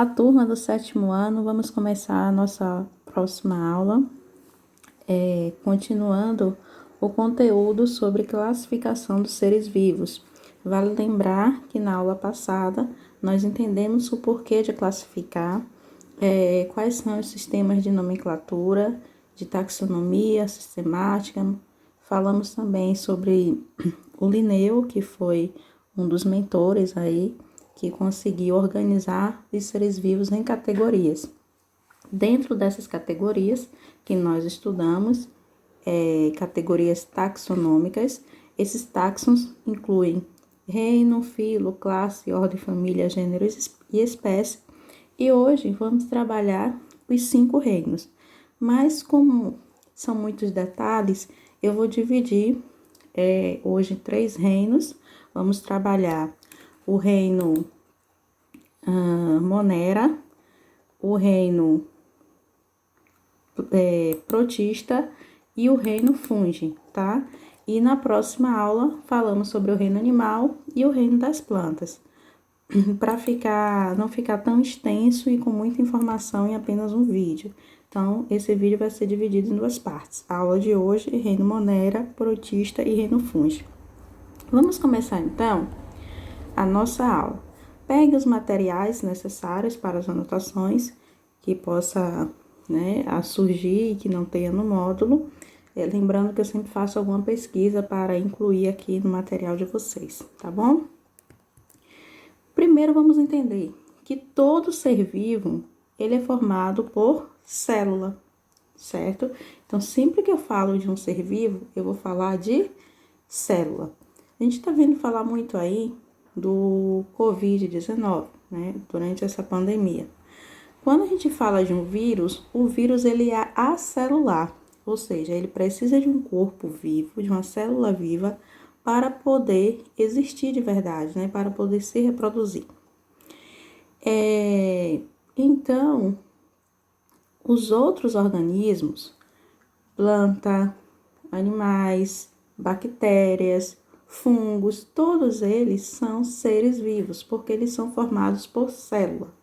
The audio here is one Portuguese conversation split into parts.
Olá, turma do 7º ano, vamos começar a nossa próxima aula, continuando o conteúdo sobre classificação dos seres vivos. Vale lembrar que na aula passada nós entendemos o porquê de classificar, quais são os sistemas de nomenclatura, de taxonomia sistemática. Falamos também sobre o Linneu, que foi um dos mentores aí, que conseguiu organizar os seres vivos em categorias. Dentro dessas categorias que nós estudamos, categorias taxonômicas, esses taxons incluem reino, filo, classe, ordem, família, gênero e espécie. E hoje vamos trabalhar os 5 reinos. Mas como são muitos detalhes, eu vou dividir hoje em 3 reinos. Vamos trabalhar o reino Monera, o reino Protista e o reino Fungi, tá? E na próxima aula falamos sobre o reino animal e o reino das plantas, para não ficar tão extenso e com muita informação em apenas um vídeo. Então, esse vídeo vai ser dividido em 2 partes. A aula de hoje, reino Monera, Protista e reino Fungi. Vamos começar então a nossa aula. Pegue os materiais necessários para as anotações que possa surgir e que não tenha no módulo. Lembrando que eu sempre faço alguma pesquisa para incluir aqui no material de vocês, tá bom? Primeiro vamos entender que todo ser vivo, ele é formado por célula, certo? Então, sempre que eu falo de um ser vivo, eu vou falar de célula. A gente tá vendo falar muito aí do Covid-19, né, durante essa pandemia. Quando a gente fala de um vírus, o vírus ele é acelular, ou seja, ele precisa de um corpo vivo, de uma célula viva, para poder existir de verdade, né, para poder se reproduzir. Então, os outros organismos, planta, animais, bactérias, fungos, todos eles são seres vivos, porque eles são formados por célula.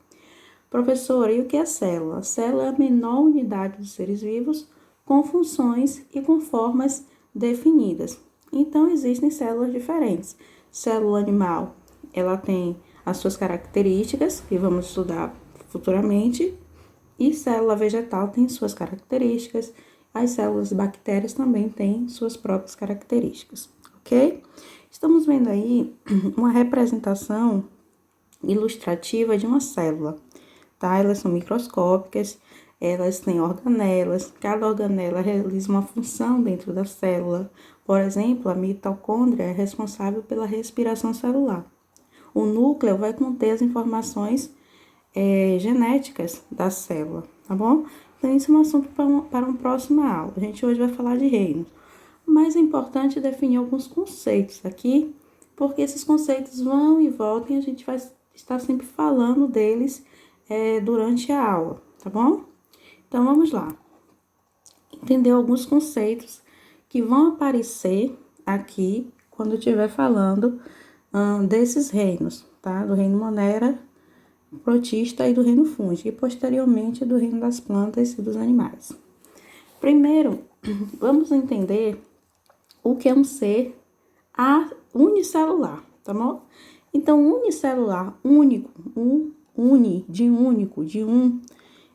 Professora, e o que é célula? A célula é a menor unidade dos seres vivos, com funções e com formas definidas. Então, existem células diferentes. Célula animal, ela tem as suas características, que vamos estudar futuramente, e célula vegetal tem suas características. As células bactérias também têm suas próprias características, ok? Estamos vendo aí uma representação ilustrativa de uma célula, tá? Elas são microscópicas, elas têm organelas, cada organela realiza uma função dentro da célula. Por exemplo, a mitocôndria é responsável pela respiração celular. O núcleo vai conter as informações genéticas da célula, tá bom? Então, isso é um assunto para uma próxima aula. A gente hoje vai falar de reinos. Mas é importante definir alguns conceitos aqui, porque esses conceitos vão e voltam e a gente vai estar sempre falando deles durante a aula, tá bom? Então, vamos lá. Entender alguns conceitos que vão aparecer aqui quando eu estiver falando desses reinos, tá? Do reino Monera, Protista e do reino Fungi, e posteriormente do reino das plantas e dos animais. Primeiro, vamos entender o que é um ser unicelular, tá bom? Então, unicelular, único, de único, de um,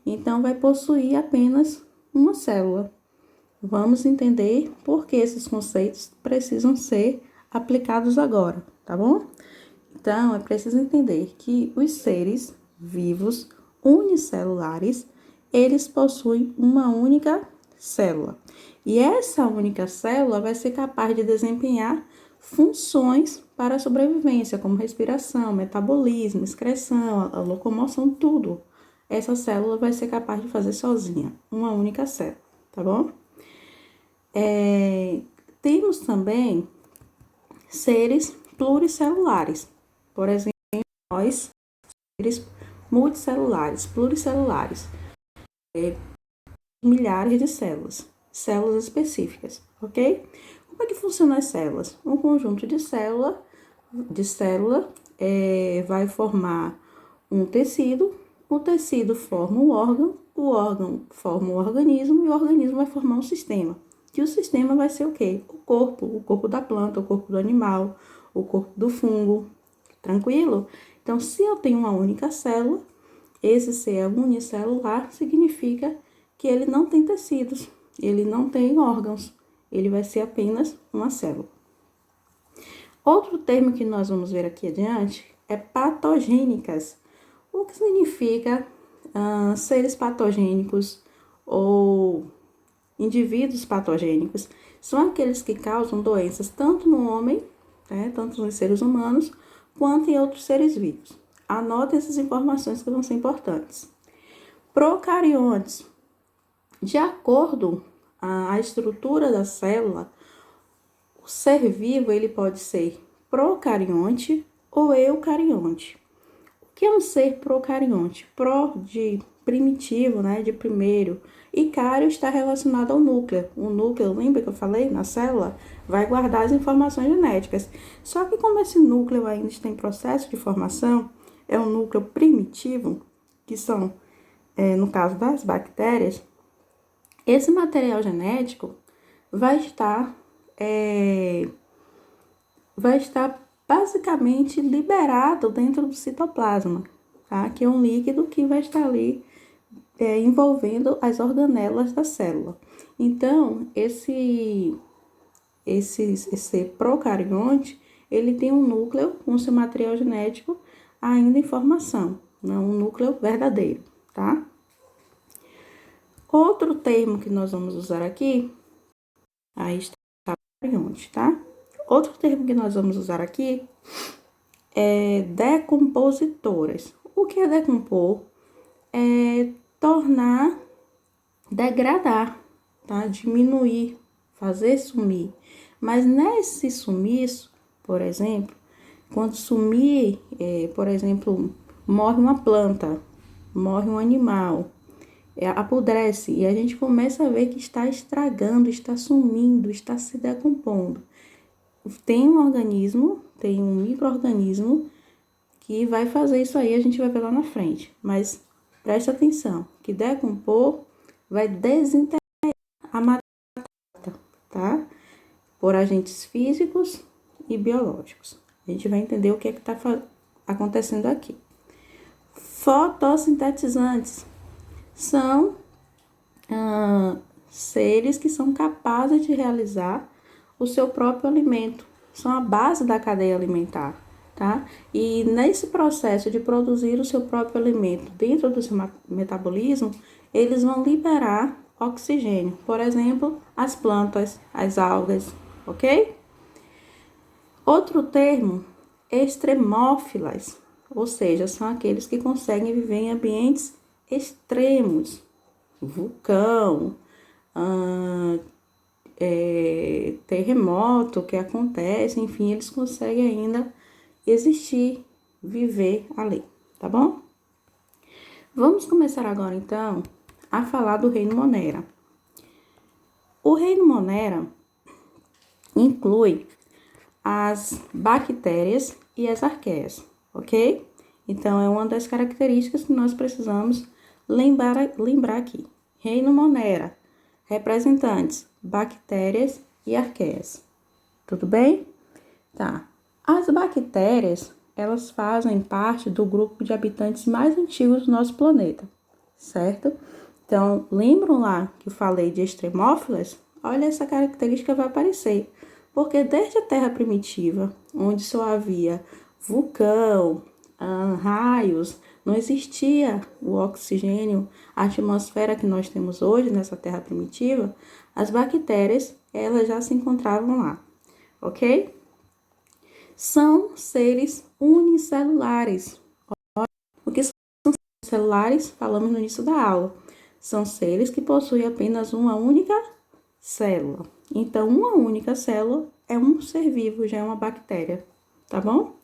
então vai possuir apenas uma célula. Vamos entender por que esses conceitos precisam ser aplicados agora, tá bom? Então, é preciso entender que os seres vivos unicelulares, eles possuem uma única célula. E essa única célula vai ser capaz de desempenhar funções para a sobrevivência, como respiração, metabolismo, excreção, a locomoção, tudo. Essa célula vai ser capaz de fazer sozinha, uma única célula, tá bom? Temos também seres pluricelulares. Por exemplo, nós, seres multicelulares, pluricelulares, milhares de células específicas, ok? Como é que funcionam as células? Um conjunto de célula vai formar um tecido, o tecido forma o órgão forma o organismo e o organismo vai formar um sistema. Que o sistema vai ser o quê? O corpo da planta, o corpo do animal, o corpo do fungo. Tranquilo? Então, se eu tenho uma única célula, esse ser unicelular significa que ele não tem tecidos, ele não tem órgãos, ele vai ser apenas uma célula. Outro termo que nós vamos ver aqui adiante é patogênicas. O que significa seres patogênicos ou indivíduos patogênicos? São aqueles que causam doenças tanto no homem, tanto nos seres humanos, quanto em outros seres vivos. Anote essas informações que vão ser importantes. Procariontes. De acordo com a estrutura da célula, o ser vivo ele pode ser procarionte ou eucarionte. O que é um ser procarionte? Pro de primitivo, de primeiro. E cário está relacionado ao núcleo. O núcleo, lembra que eu falei na célula? Vai guardar as informações genéticas. Só que como esse núcleo ainda está em processo de formação, é um núcleo primitivo, que são, no caso das bactérias, esse material genético vai estar basicamente liberado dentro do citoplasma, tá? Que é um líquido que vai estar ali envolvendo as organelas da célula. Então, esse procarionte, ele tem um núcleo com seu material genético ainda em formação, não um núcleo verdadeiro, tá? Outro termo que nós vamos usar aqui, aí está procarionte, tá? Outro termo que nós vamos usar aqui é decompositoras. O que é decompor? É tornar, degradar, tá? Diminuir, fazer sumir. Mas nesse sumiço, por exemplo, quando sumir, por exemplo, morre uma planta, morre um animal, apodrece e a gente começa a ver que está estragando, está sumindo, está se decompondo. Tem um organismo, tem um micro-organismo que vai fazer isso aí, a gente vai ver lá na frente. Mas presta atenção, que decompor vai desintegrar a matéria, tá? Por agentes físicos e biológicos. A gente vai entender o que é que está acontecendo aqui. Fotossintetizantes são seres que são capazes de realizar o seu próprio alimento. São a base da cadeia alimentar, tá? E nesse processo de produzir o seu próprio alimento dentro do seu metabolismo, eles vão liberar oxigênio. Por exemplo, as plantas, as algas, ok? Outro termo, extremófilas, ou seja, são aqueles que conseguem viver em ambientes extremos, vulcão, terremoto que acontece, enfim, eles conseguem ainda existir, viver ali, tá bom? Vamos começar agora, então, a falar do reino Monera. O reino Monera inclui as bactérias e as arqueias, ok? Então, é uma das características que nós precisamos lembrar aqui. Reino Monera, representantes, bactérias e arqueias. Tudo bem? Tá. As bactérias, elas fazem parte do grupo de habitantes mais antigos do nosso planeta, certo? Então, lembram lá que eu falei de extremófilas? Olha, essa característica vai aparecer. Porque desde a Terra primitiva, onde só havia vulcão, raios, não existia o oxigênio, a atmosfera que nós temos hoje nessa Terra primitiva, as bactérias, elas já se encontravam lá, ok? São seres unicelulares. O que são unicelulares? Falamos no início da aula. São seres que possuem apenas uma única célula. Então, uma única célula é um ser vivo, já é uma bactéria, tá bom?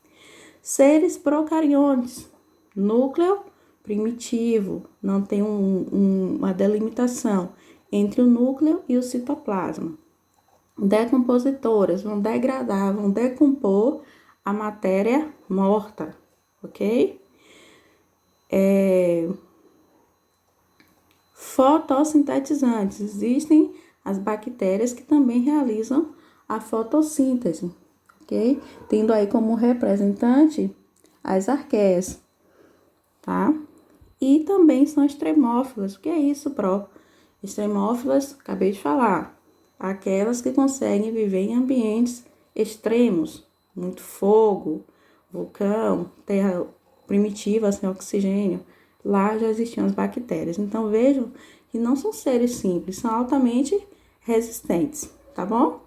Seres procariontes, núcleo primitivo, não tem uma delimitação entre o núcleo e o citoplasma. Decompositoras, vão degradar, vão decompor a matéria morta, ok? fotossintetizantes. Existem as bactérias que também realizam a fotossíntese, ok? Tendo aí como representante as arqueias, tá? E também são extremófilas. O que é isso, Pro? Extremófilas, acabei de falar, aquelas que conseguem viver em ambientes extremos, muito fogo, vulcão, terra primitiva, sem oxigênio. Lá já existiam as bactérias. Então, vejam que não são seres simples, são altamente resistentes, tá bom?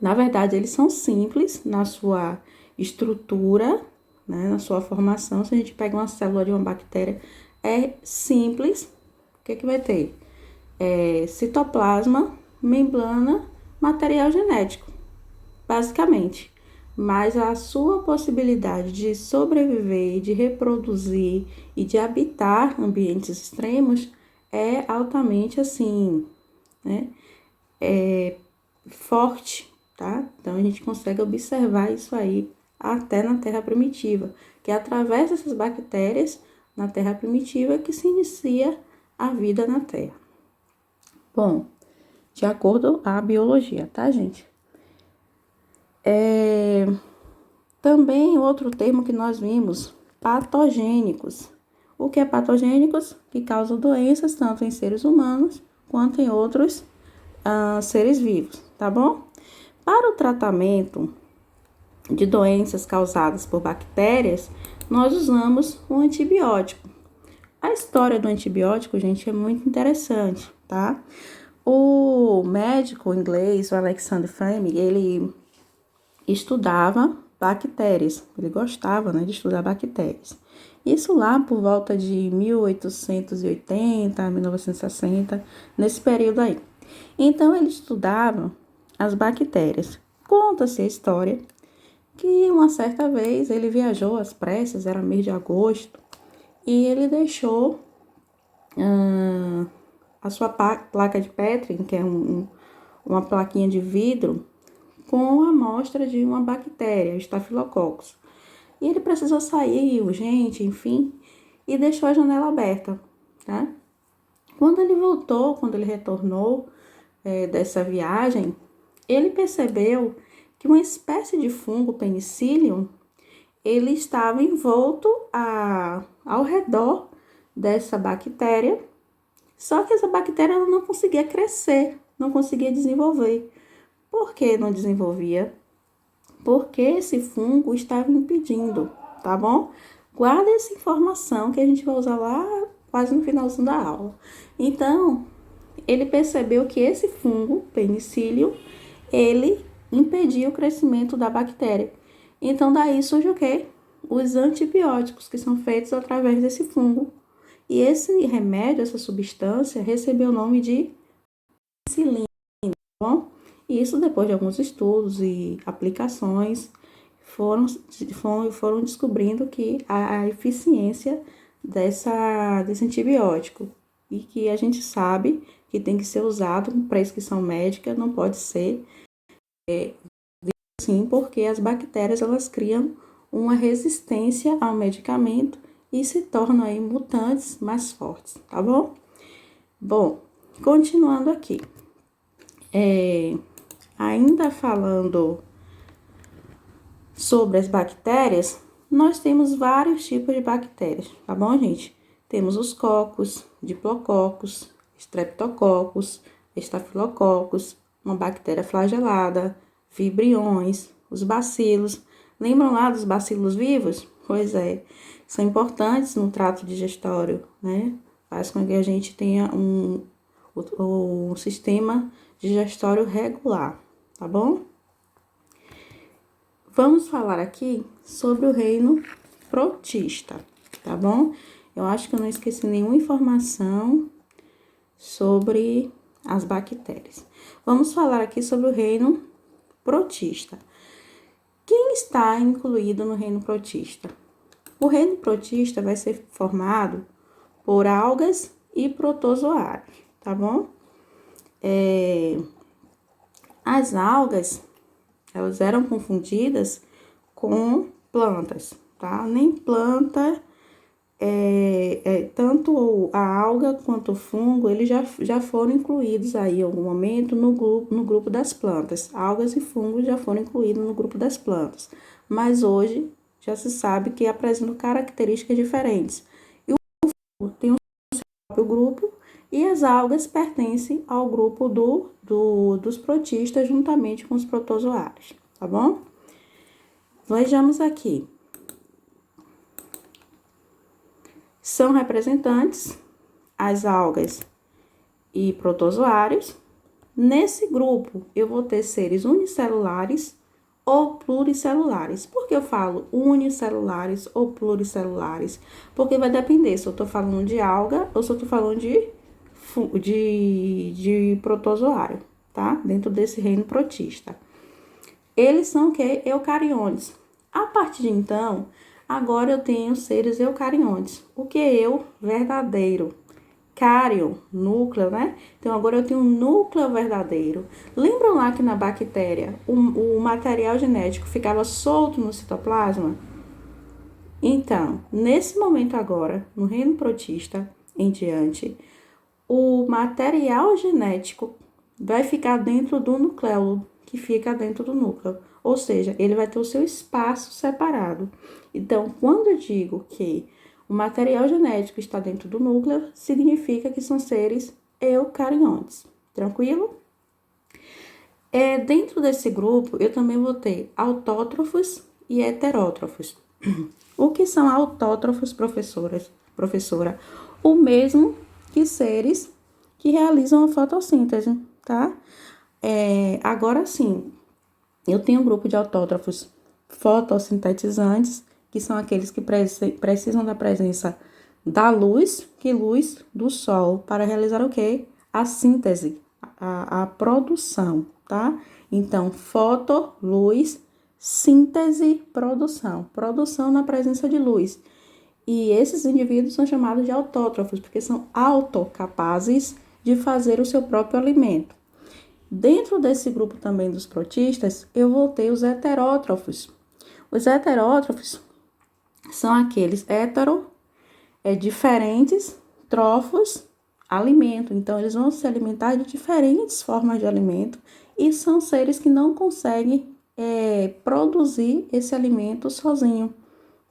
Na verdade, eles são simples na sua estrutura, né, na sua formação. Se a gente pega uma célula de uma bactéria, é simples. O que vai ter? Citoplasma, membrana, material genético, basicamente. Mas a sua possibilidade de sobreviver, de reproduzir e de habitar ambientes extremos é altamente, assim, né, forte, tá? Então, a gente consegue observar isso aí até na Terra primitiva, que é através dessas bactérias na Terra primitiva que se inicia a vida na Terra. Bom, de acordo com a biologia, tá, gente? Também outro termo que nós vimos, patogênicos. O que é patogênicos? Que causam doenças tanto em seres humanos quanto em outros seres vivos, tá bom? Para o tratamento de doenças causadas por bactérias, nós usamos o antibiótico. A história do antibiótico, gente, é muito interessante, tá? O médico inglês, o Alexander Fleming, ele estudava bactérias, ele gostava, né, de estudar bactérias. Isso lá por volta de 1880, 1960, nesse período aí. Então, ele estudava as bactérias. Conta-se a história que uma certa vez ele viajou às pressas, era mês de agosto, e ele deixou a sua placa de Petri, que é uma plaquinha de vidro, com a amostra de uma bactéria, Staphylococcus. E ele precisou sair urgente, enfim, e deixou a janela aberta, tá? Quando ele retornou dessa viagem, ele percebeu que uma espécie de fungo, Penicillium, ele estava envolto ao redor dessa bactéria, só que essa bactéria ela não conseguia crescer, não conseguia desenvolver. Por que não desenvolvia? Porque esse fungo estava impedindo, tá bom? Guarda essa informação que a gente vai usar lá quase no finalzinho da aula. Então, ele percebeu que esse fungo, Penicillium, ele impedia o crescimento da bactéria. Então, daí surge o quê? Os antibióticos, que são feitos através desse fungo. E esse remédio, essa substância, recebeu o nome de penicilina, tá bom? E isso, depois de alguns estudos e aplicações, foram descobrindo que a eficiência desse antibiótico e que a gente sabe que tem que ser usado com prescrição médica, não pode ser assim, porque as bactérias elas criam uma resistência ao medicamento e se tornam aí mutantes mais fortes, tá bom? Bom, continuando aqui. Ainda falando sobre as bactérias, nós temos vários tipos de bactérias, tá bom, gente? Temos os cocos, diplococos, streptococos, estafilococos, uma bactéria flagelada, vibriões, os bacilos. Lembram lá dos bacilos vivos? Pois é, são importantes no trato digestório, né? Faz com que a gente tenha um sistema digestório regular, tá bom? Vamos falar aqui sobre o reino protista, tá bom? Eu acho que eu não esqueci nenhuma informação sobre as bactérias. Vamos falar aqui sobre o reino protista. Quem está incluído no reino protista? O reino protista vai ser formado por algas e protozoários, tá bom? As algas, elas eram confundidas com plantas, tá? Nem planta tanto a alga quanto o fungo, eles já foram incluídos aí em algum momento no grupo das plantas. Algas e fungos já foram incluídos no grupo das plantas, mas hoje já se sabe que apresentam características diferentes. E o fungo tem o seu próprio grupo e as algas pertencem ao grupo dos protistas juntamente com os protozoários, tá bom? Vejamos aqui. São representantes as algas e protozoários. Nesse grupo, eu vou ter seres unicelulares ou pluricelulares. Por que eu falo unicelulares ou pluricelulares? Porque vai depender se eu estou falando de alga ou se eu estou falando de protozoário, tá? Dentro desse reino protista. Eles são o quê? Eucariontes. A partir de então, agora eu tenho seres eucariontes. O que é eu? Verdadeiro. Cárion, núcleo, né? Então, agora eu tenho um núcleo verdadeiro. Lembram lá que na bactéria o material genético ficava solto no citoplasma? Então, nesse momento agora, no reino protista em diante, o material genético vai ficar dentro do nucleolo, que fica dentro do núcleo. Ou seja, ele vai ter o seu espaço separado. Então, quando eu digo que o material genético está dentro do núcleo, significa que são seres eucariontes. Tranquilo? Dentro desse grupo, eu também vou ter autótrofos e heterótrofos. O que são autótrofos, professora? O mesmo que seres que realizam a fotossíntese, tá? Agora sim, eu tenho um grupo de autótrofos fotossintetizantes, que são aqueles que precisam da presença da luz, do sol, para realizar o quê? A síntese, a produção, tá? Então, foto, luz, síntese, produção. Produção na presença de luz. E esses indivíduos são chamados de autótrofos, porque são autocapazes de fazer o seu próprio alimento. Dentro desse grupo também dos protistas, eu vou ter os heterótrofos. Os heterótrofos são aqueles diferentes, trofos, alimento. Então, eles vão se alimentar de diferentes formas de alimento e são seres que não conseguem produzir esse alimento sozinho,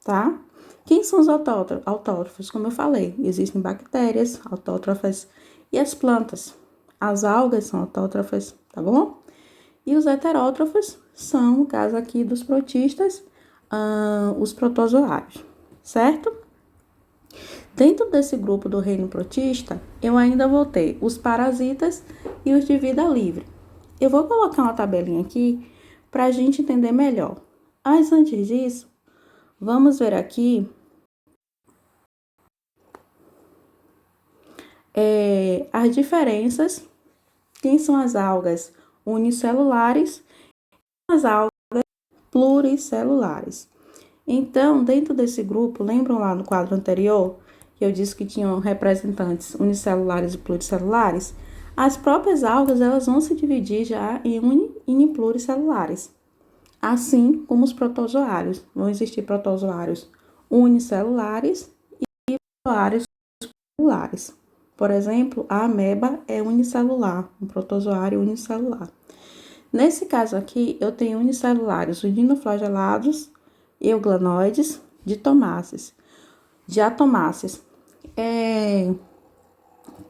tá? Quem são os autótrofos? Como eu falei, existem bactérias autótrofas e as plantas. As algas são autótrofas, tá bom? E os heterótrofos são, no caso aqui dos protistas, os protozoários, certo? Dentro desse grupo do reino protista, eu ainda vou ter os parasitas e os de vida livre. Eu vou colocar uma tabelinha aqui para a gente entender melhor. Mas antes disso, vamos ver aqui as diferenças. Quem são as algas unicelulares e as algas pluricelulares. Então, dentro desse grupo, lembram lá no quadro anterior que eu disse que tinham representantes unicelulares e pluricelulares? As próprias algas, elas vão se dividir já em pluricelulares. Assim como os protozoários. Vão existir protozoários unicelulares e protozoários pluricelulares. Por exemplo, a ameba é unicelular, um protozoário unicelular. Nesse caso aqui, eu tenho unicelulares, os dinoflagelados, euglanoides, diatomáceas.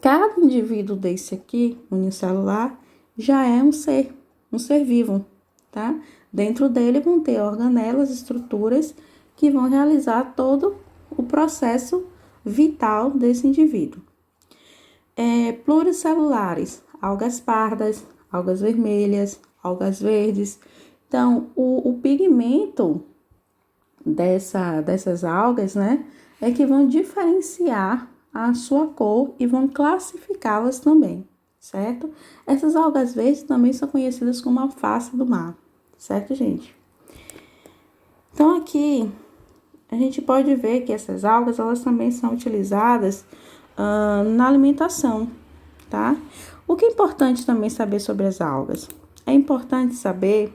Cada indivíduo desse aqui, unicelular, já é um ser vivo, tá? Dentro dele vão ter organelas, estruturas que vão realizar todo o processo vital desse indivíduo. Pluricelulares, algas pardas, algas vermelhas, algas verdes. Então, o pigmento dessas algas, né, é que vão diferenciar a sua cor e vão classificá-las também, certo? Essas algas verdes também são conhecidas como alface do mar, certo, gente? Então, aqui, a gente pode ver que essas algas, elas também são utilizadas na alimentação, tá? O que é importante também saber sobre as algas? É importante saber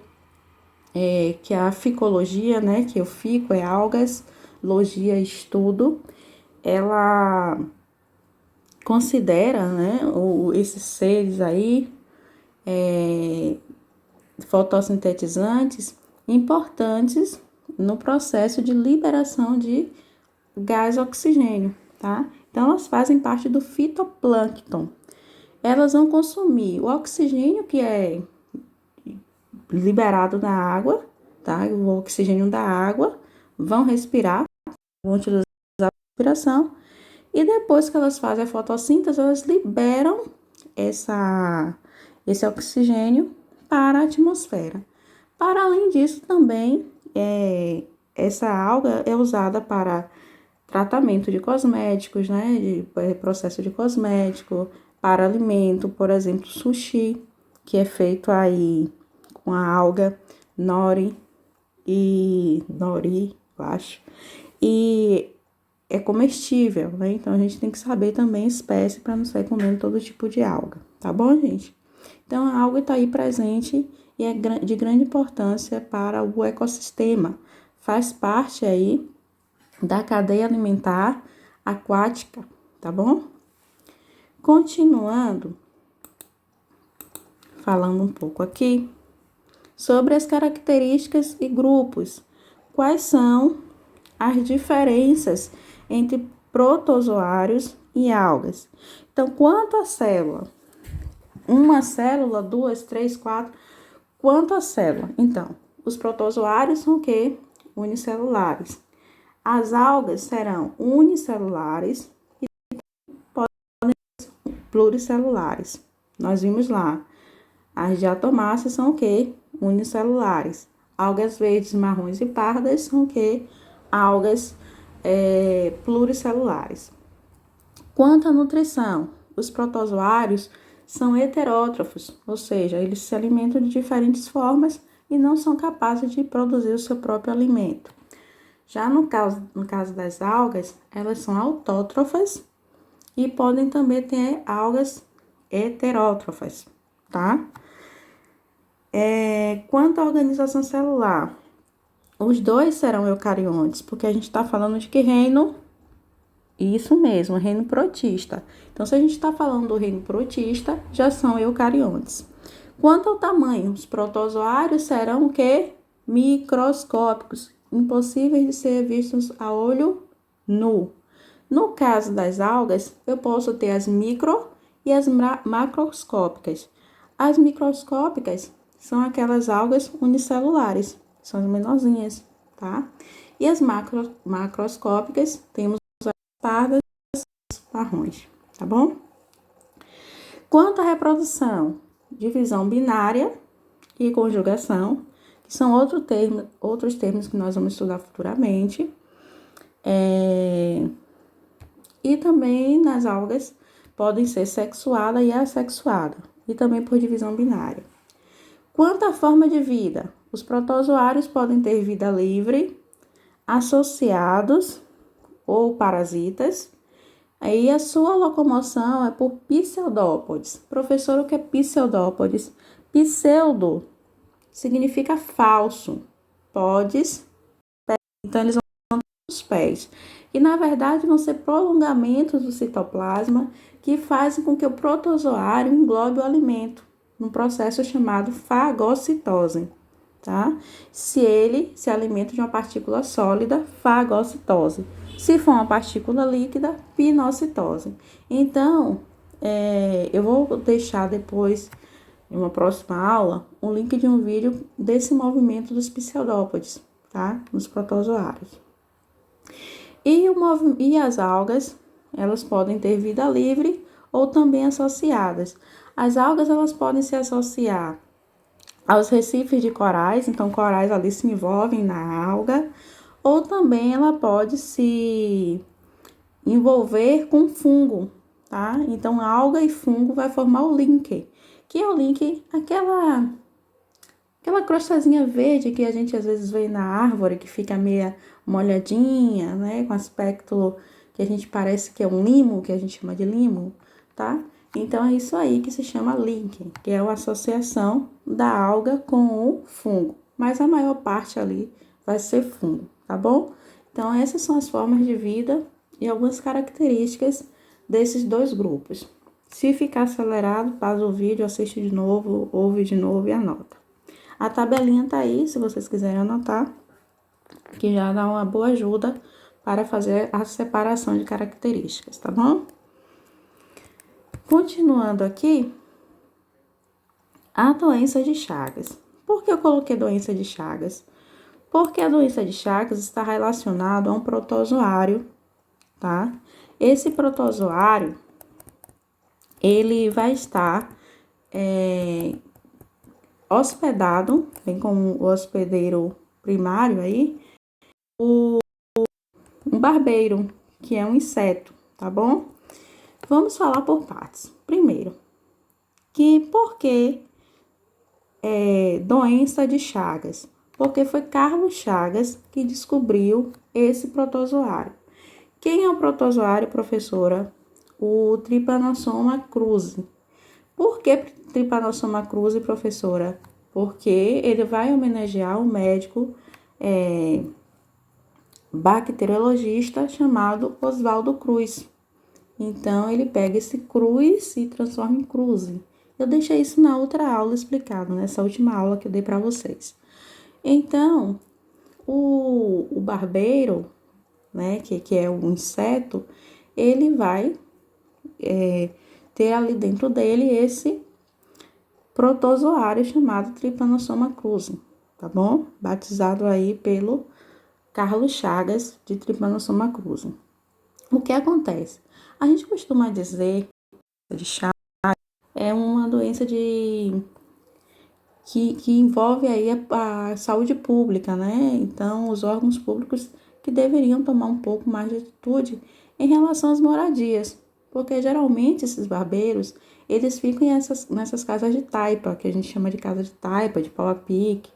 que a ficologia, né, que o fico é algas, logia, estudo, ela considera, né, esses seres aí, fotossintetizantes, importantes no processo de liberação de gás oxigênio, tá? Então, elas fazem parte do fitoplâncton. Elas vão consumir o oxigênio que é liberado na água, tá? O oxigênio da água, vão respirar, vão utilizar a respiração, e depois que elas fazem a fotossíntese, elas liberam esse oxigênio para a atmosfera. Para além disso, também, essa alga é usada para tratamento de cosméticos, né? De processo de cosmético, para alimento, por exemplo, sushi, que é feito aí com a alga nori, eu acho, e é comestível, né? Então a gente tem que saber também a espécie para não sair comendo todo tipo de alga, tá bom, gente? Então a alga está aí presente e é de grande importância para o ecossistema. Faz parte aí da cadeia alimentar aquática, tá bom? Continuando, falando um pouco aqui sobre as características e grupos. Quais são as diferenças entre protozoários e algas? Então, quanto à célula? Uma célula, duas, três, quatro. Quanto à célula? Então, os protozoários são o quê? Unicelulares. As algas serão unicelulares e podem ser pluricelulares. Nós vimos lá. As diatomáceas são o quê? Unicelulares. Algas verdes, marrons e pardas são o quê? Algas pluricelulares. Quanto à nutrição, os protozoários são heterótrofos, ou seja, eles se alimentam de diferentes formas e não são capazes de produzir o seu próprio alimento. Já no caso das algas, elas são autótrofas e podem também ter algas heterótrofas, tá? Quanto à organização celular, os dois serão eucariontes, porque a gente está falando de que reino? Isso mesmo, reino protista. Então, se a gente está falando do reino protista, já são eucariontes. Quanto ao tamanho, os protozoários serão o quê? Microscópicos, impossíveis de ser vistos a olho nu. No caso das algas, eu posso ter as micro e as macroscópicas. As microscópicas são aquelas algas unicelulares, são as menorzinhas, tá? E as macroscópicas, temos as pardas e as marrons, tá bom? Quanto à reprodução, divisão binária e conjugação, que são outros termos que nós vamos estudar futuramente. E também nas algas podem ser sexuada e assexuada, e também por divisão binária. Quanto à forma de vida, os protozoários podem ter vida livre, associados ou parasitas. Aí a sua locomoção é por pseudópodes. Professor, o que é pseudópodes? Pseudo significa falso. Podes, então eles vão os pés. E na verdade vão ser prolongamentos do citoplasma que fazem com que o protozoário englobe o alimento, num processo chamado fagocitose, tá? Se ele se alimenta de uma partícula sólida, fagocitose. Se for uma partícula líquida, pinocitose. Então, eu vou deixar depois, em uma próxima aula, um link de um vídeo desse movimento dos pseudópodes, tá? Nos protozoários. E as algas, elas podem ter vida livre ou também associadas. As algas, elas podem se associar aos recifes de corais, então corais ali se envolvem na alga, ou também ela pode se envolver com fungo, tá? Então, alga e fungo vai formar o link, que é o link, aquela crostazinha verde que a gente às vezes vê na árvore, que fica meia molhadinha, né? Com aspecto que a gente parece que é um limo, que a gente chama de limo, tá? Então, é isso aí que se chama link, que é a associação da alga com o fungo. Mas a maior parte ali vai ser fungo, tá bom? Então, essas são as formas de vida e algumas características desses dois grupos. Se ficar acelerado, pausa o vídeo, assiste de novo, ouve de novo e anota. A tabelinha tá aí, se vocês quiserem anotar, que já dá uma boa ajuda para fazer a separação de características, tá bom? Continuando aqui, a doença de Chagas. Por que eu coloquei doença de Chagas? Porque a doença de Chagas está relacionada a um protozoário, tá? Esse protozoário, ele vai estar hospedado, bem como o hospedeiro primário aí, um barbeiro, que é um inseto, tá bom? Vamos falar por partes. Primeiro, que por que doença de Chagas? Porque foi Carlos Chagas que descobriu esse protozoário. Quem é o protozoário, professora? O Trypanosoma cruzi. Por que Trypanosoma cruzi, professora? Porque ele vai homenagear um médico bacteriologista chamado Oswaldo Cruz. Então, ele pega esse cruz e transforma em cruzi. Eu deixei isso na outra aula explicado, nessa última aula que eu dei para vocês. Então, o barbeiro, né, que é um inseto, ele vai ter ali dentro dele esse protozoário chamado Trypanosoma cruzi, tá bom? Batizado aí pelo Carlos Chagas de Trypanosoma cruzi. O que acontece? A gente costuma dizer de Chagas é uma doença que envolve aí a saúde pública, né? Então, os órgãos públicos que deveriam tomar um pouco mais de atitude em relação às moradias, porque geralmente esses barbeiros, eles ficam nessas casas de taipa, que a gente chama de casa de taipa, de pau a pique,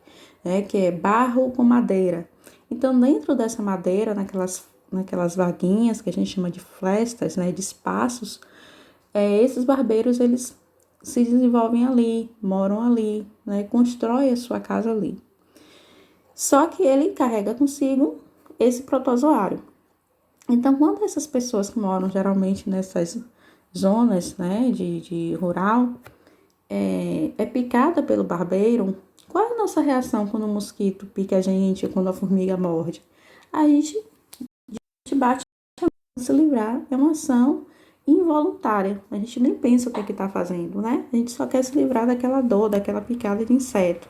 né? Que é barro com madeira. Então, dentro dessa madeira, naquelas vaguinhas que a gente chama de frestas, né? De espaços, esses barbeiros, eles se desenvolvem ali, moram ali, né? Constrói a sua casa ali. Só que ele carrega consigo esse protozoário. Então, quando essas pessoas que moram geralmente nessas zonas, né, de rural, é picada pelo barbeiro, qual é a nossa reação quando o mosquito pica a gente, quando a formiga morde? A gente bate para se livrar, é uma ação involuntária. A gente nem pensa o que é que tá fazendo, né? A gente só quer se livrar daquela dor, daquela picada de inseto.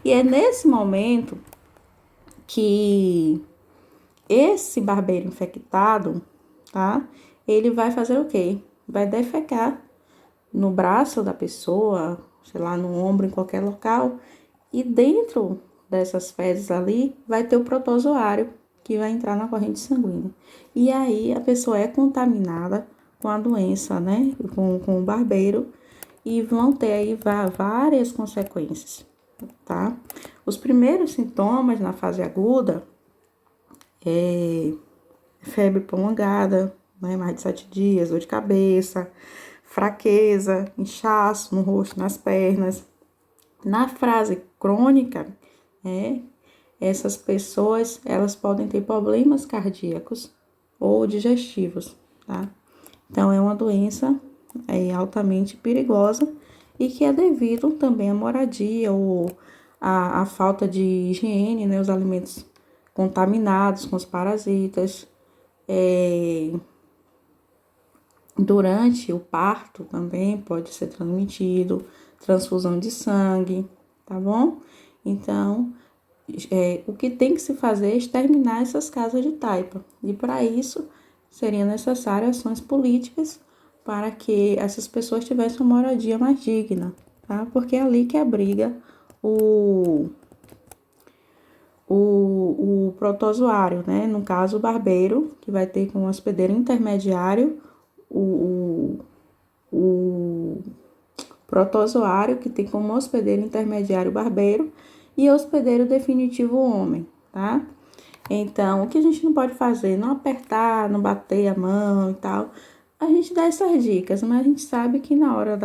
E é nesse momento que esse barbeiro infectado, tá? Ele vai fazer o quê? Vai defecar no braço da pessoa, sei lá, no ombro, em qualquer local. E dentro dessas fezes ali, vai ter o protozoário que vai entrar na corrente sanguínea. E aí, a pessoa é contaminada com a doença, né? Com o barbeiro. E vão ter aí várias consequências, tá? Os primeiros sintomas na fase aguda febre prolongada, né, mais de 7 dias, dor de cabeça, fraqueza, inchaço no rosto, nas pernas. Na fase crônica, essas pessoas, elas podem ter problemas cardíacos ou digestivos, tá? Então, é uma doença altamente perigosa e que é devido também à moradia ou à falta de higiene, né? Os alimentos contaminados com os parasitas. Durante o parto também pode ser transmitido, transfusão de sangue, tá bom? Então, o que tem que se fazer é exterminar essas casas de taipa. E para isso, seriam necessárias ações políticas para que essas pessoas tivessem uma moradia mais digna, tá? Porque é ali que abriga o protozoário, né? No caso, o barbeiro, que vai ter como hospedeiro intermediário o protozoário, que tem como hospedeiro intermediário o barbeiro, e hospedeiro definitivo o homem, tá? Então, o que a gente não pode fazer? Não apertar, não bater a mão e tal. A gente dá essas dicas, mas a gente sabe que na hora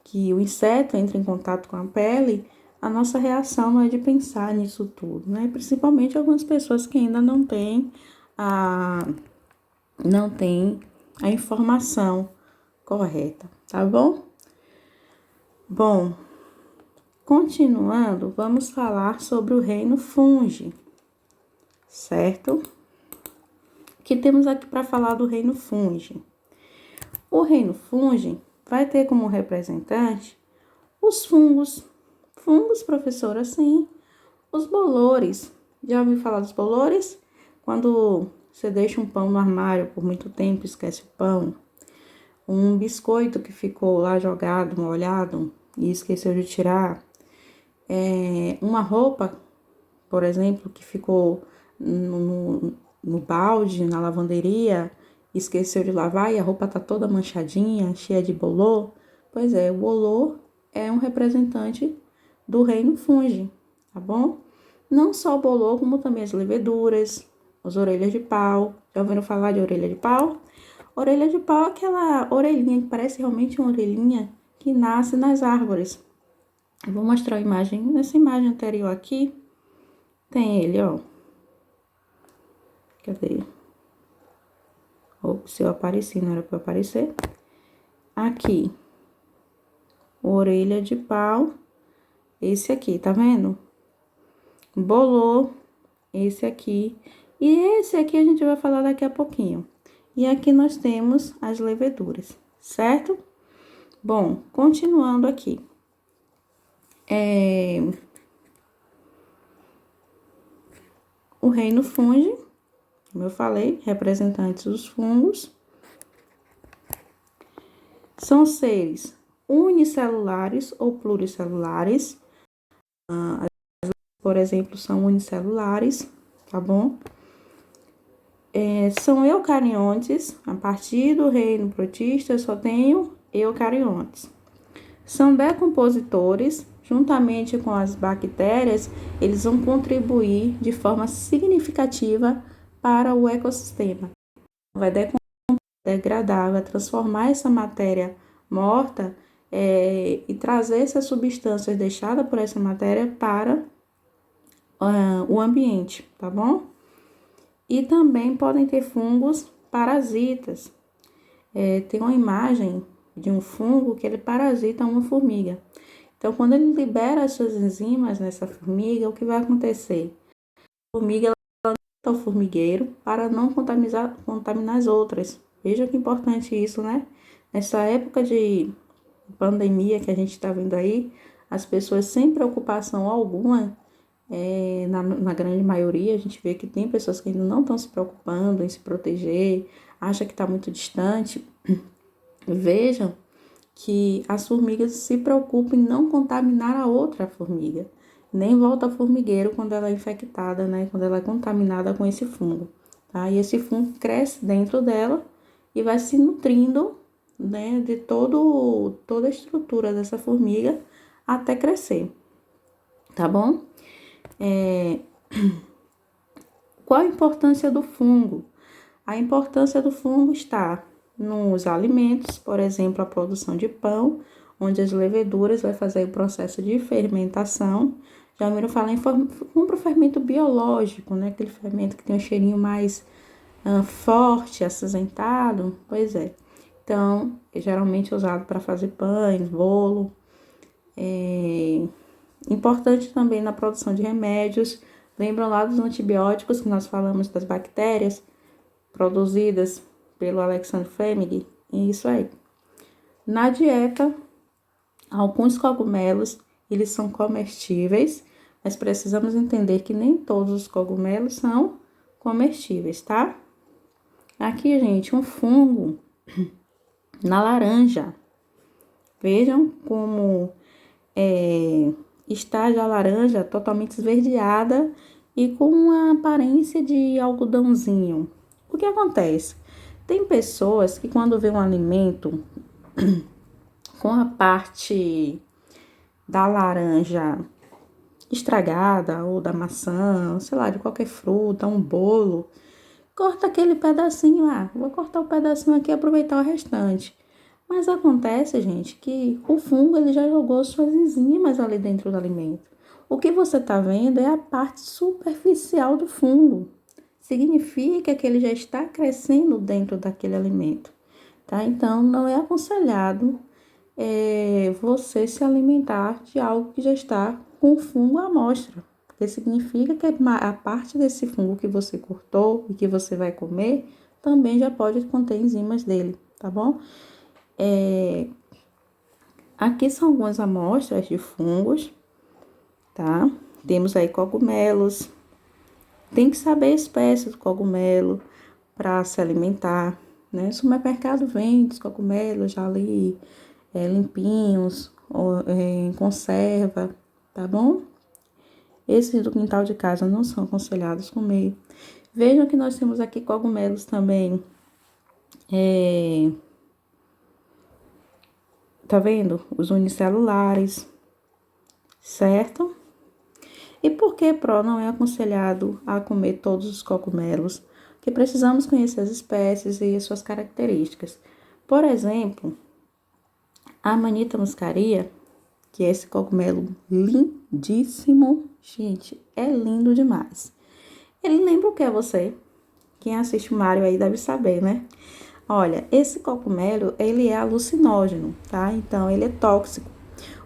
que o inseto entra em contato com a pele, a nossa reação não é de pensar nisso tudo, né? Principalmente algumas pessoas que ainda não têm não tem a informação correta, tá bom? Bom, continuando, vamos falar sobre o reino fungi, certo? O que temos aqui para falar do reino fungi? O reino fungi vai ter como representante os fungos. Fungos, professora, sim. Os bolores. Já ouviu falar dos bolores? Quando você deixa um pão no armário por muito tempo, esquece o pão. Um biscoito que ficou lá jogado, molhado e esqueceu de tirar. Uma roupa, por exemplo, que ficou no balde, na lavanderia, esqueceu de lavar e a roupa tá toda manchadinha, cheia de bolor. Pois é, o bolor é um representante do reino fungi, tá bom? Não só o bolor, como também as leveduras, as orelhas de pau. Já ouviram falar de orelha de pau? Orelha de pau é aquela orelhinha que parece realmente uma orelhinha que nasce nas árvores. Eu vou mostrar a imagem. Nessa imagem anterior aqui, tem ele, ó. Cadê? Se eu apareci, não era pra eu aparecer. Aqui. Orelha de pau. Esse aqui, tá vendo? Bolor. Esse aqui. E esse aqui a gente vai falar daqui a pouquinho. E aqui nós temos as leveduras, certo? Bom, continuando aqui. O reino fungi, como eu falei, representantes dos fungos, são seres unicelulares ou pluricelulares. Por exemplo, são unicelulares, tá bom? São eucariontes. A partir do reino protista, eu só tenho eucariontes. São decompositores. Juntamente com as bactérias, eles vão contribuir de forma significativa para o ecossistema. Vai degradar, vai transformar essa matéria morta e trazer essas substâncias deixadas por essa matéria para o ambiente, tá bom? E também podem ter fungos parasitas. Tem uma imagem de um fungo que ele parasita uma formiga. Então, quando ele libera as suas enzimas nessa formiga, o que vai acontecer? A formiga ao formigueiro para não contaminar as outras. Veja que importante isso, né? Nessa época de pandemia que a gente está vendo aí, as pessoas sem preocupação alguma, na grande maioria, a gente vê que tem pessoas que ainda não estão se preocupando em se proteger, acha que está muito distante. Vejam que as formigas se preocupam em não contaminar a outra formiga. Nem volta ao formigueiro quando ela é infectada, né? Quando ela é contaminada com esse fungo, tá? E esse fungo cresce dentro dela e vai se nutrindo, né? De toda a estrutura dessa formiga até crescer, tá bom? Qual a importância do fungo? A importância do fungo está nos alimentos, por exemplo, a produção de pão, onde as leveduras vai fazer o processo de fermentação. Já ouviram falar em fermento biológico, né? Aquele fermento que tem um cheirinho mais forte, acinzentado. Pois é. Então, é geralmente usado para fazer pães, bolo. Importante também na produção de remédios. Lembram lá dos antibióticos que nós falamos das bactérias produzidas pelo Alexander Fleming? Isso aí. Na dieta, alguns cogumelos, eles são comestíveis, mas precisamos entender que nem todos os cogumelos são comestíveis, tá? Aqui, gente, um fungo na laranja. Vejam como está já a laranja totalmente esverdeada e com uma aparência de algodãozinho. O que acontece? Tem pessoas que quando vê um alimento com a parte da laranja estragada ou da maçã, sei lá, de qualquer fruta, um bolo, corta aquele pedacinho lá. Vou cortar o pedacinho aqui e aproveitar o restante. Mas acontece, gente, que o fungo ele já jogou suas enzimas ali dentro do alimento. O que você está vendo é a parte superficial do fungo. significa que ele já está crescendo dentro daquele alimento, tá? Então, não é aconselhado você se alimentar de algo que já está com fungo à amostra, porque significa que a parte desse fungo que você cortou e que você vai comer também já pode conter enzimas dele, tá bom? Aqui são algumas amostras de fungos, tá? Temos aí cogumelos. Tem que saber a espécie do cogumelo para se alimentar, né? O supermercado vende os cogumelos já ali limpinhos, ou, em conserva, tá bom? Esses do quintal de casa não são aconselhados comer. Vejam que nós temos aqui cogumelos também. Tá vendo? Os unicelulares, certo? E por que, Pro, não é aconselhado a comer todos os cogumelos? Porque precisamos conhecer as espécies e as suas características. Por exemplo, a Amanita muscaria, que é esse cogumelo lindíssimo, gente, é lindo demais. Ele lembra o que é você? Quem assiste o Mário aí deve saber, né? Olha, esse cogumelo, ele é alucinógeno, tá? Então, ele é tóxico.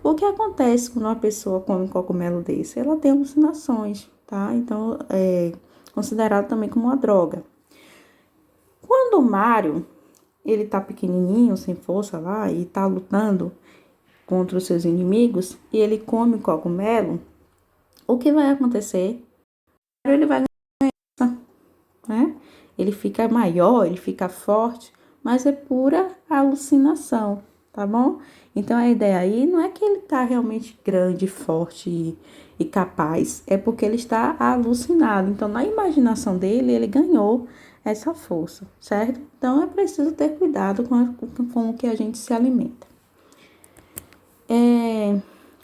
O que acontece quando uma pessoa come um cogumelo desse? Ela tem alucinações, tá? Então, é considerado também como uma droga. Quando o Mário, ele tá pequenininho, sem força lá, e tá lutando contra os seus inimigos, e ele come o cogumelo, o que vai acontecer? Ele vai ganhar, né? Ele fica maior, ele fica forte, mas é pura alucinação, tá bom? Então, a ideia aí não é que ele tá realmente grande, forte e capaz, é porque ele está alucinado. Então, na imaginação dele, ele ganhou essa força, certo? Então, é preciso ter cuidado com o que a gente se alimenta.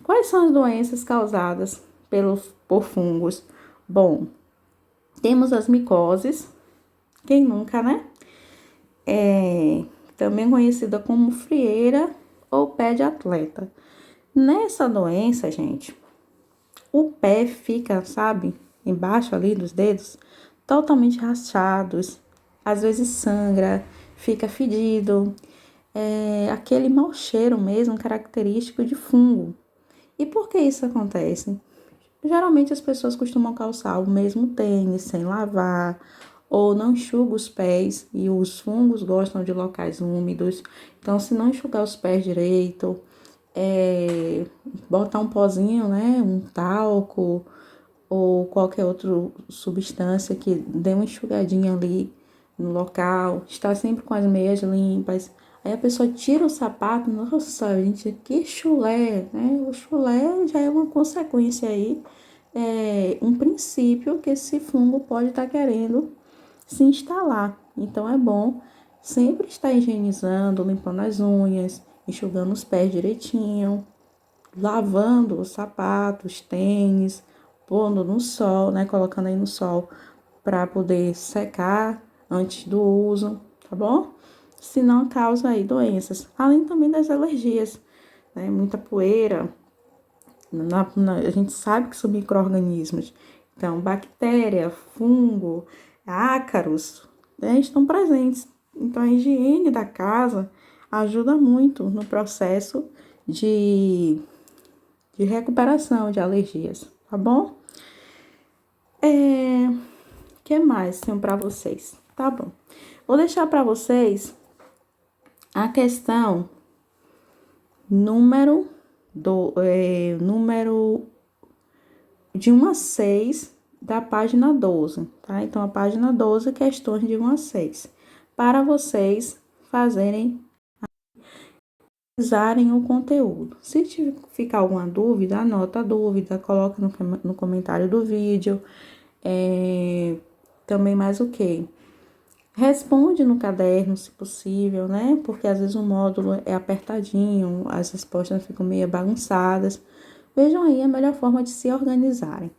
Quais são as doenças causadas por fungos? Bom, temos as micoses, quem nunca, né? Também conhecida como frieira ou pé de atleta. Nessa doença, gente, o pé fica, sabe, embaixo ali dos dedos, totalmente rachados, às vezes sangra, fica fedido, aquele mau cheiro mesmo, característico de fungo. E por que isso acontece? Geralmente as pessoas costumam calçar o mesmo tênis sem lavar, ou não enxuga os pés, e os fungos gostam de locais úmidos. Então, se não enxugar os pés direito, botar um pozinho, né, um talco, ou qualquer outra substância que dê uma enxugadinha ali no local, estar sempre com as meias limpas. Aí a pessoa tira o sapato, nossa, gente, que chulé, né? O chulé já é uma consequência aí, um princípio que esse fungo pode estar querendo se instalar. Então, é bom sempre estar higienizando, limpando as unhas, enxugando os pés direitinho, lavando os sapatos, tênis, pondo no sol, né? Colocando aí no sol para poder secar antes do uso, tá bom? Senão causa aí doenças, além também das alergias, né? Muita poeira, a gente sabe que são micro-organismos, então bactéria, fungo, ácaros, né, estão presentes. Então a higiene da casa ajuda muito no processo de recuperação de alergias, tá bom? Que mais tenho para vocês? Tá bom. Vou deixar para vocês a questão número de 1 a 6 da página 12, tá? Então, a página 12, questões de 1 a 6. Para vocês usarem o conteúdo. Se ficar alguma dúvida, anota a dúvida, coloca no comentário do vídeo. Também mais o quê? Responde no caderno, se possível, né? Porque às vezes o módulo é apertadinho, as respostas ficam meio bagunçadas. Vejam aí a melhor forma de se organizarem.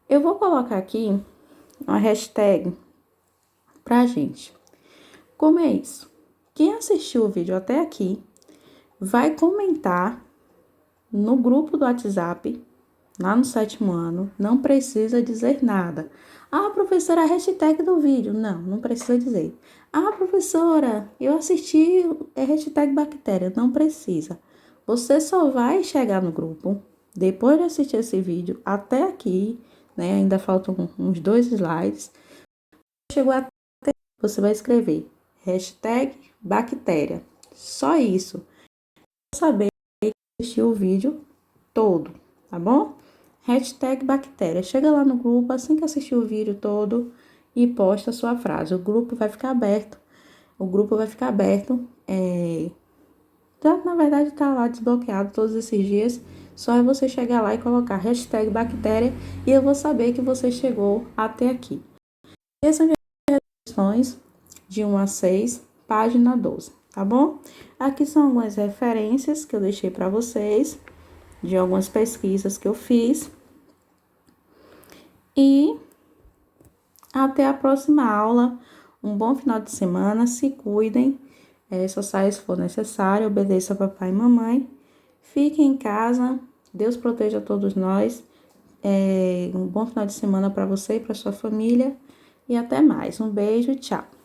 Eu vou colocar aqui uma hashtag pra gente. Como é isso? Quem assistiu o vídeo até aqui vai comentar no grupo do WhatsApp, lá no 7º ano, não precisa dizer nada. Ah, professora, a hashtag do vídeo. Não, não precisa dizer. Ah, professora, eu assisti hashtag bactéria. Não precisa. Você só vai chegar no grupo depois de assistir esse vídeo até aqui, né? Ainda faltam uns 2 slides. Chegou até, você vai escrever hashtag bactéria. Só isso. Saber assistir o vídeo todo, tá bom? Hashtag bactéria. Chega lá no grupo assim que assistir o vídeo todo e posta a sua frase. O grupo vai ficar aberto. O grupo vai ficar aberto. Na verdade, tá lá desbloqueado todos esses dias. Só é você chegar lá e colocar hashtag bactéria e eu vou saber que você chegou até aqui. Essas são as questões de 1 a 6, página 12, tá bom? Aqui são algumas referências que eu deixei para vocês, de algumas pesquisas que eu fiz. E até a próxima aula. Um bom final de semana. Se cuidem. Só saia se for necessário. Obedeça a papai e mamãe. Fiquem em casa. Deus proteja todos nós. Um bom final de semana para você e para sua família. E até mais. Um beijo. Tchau.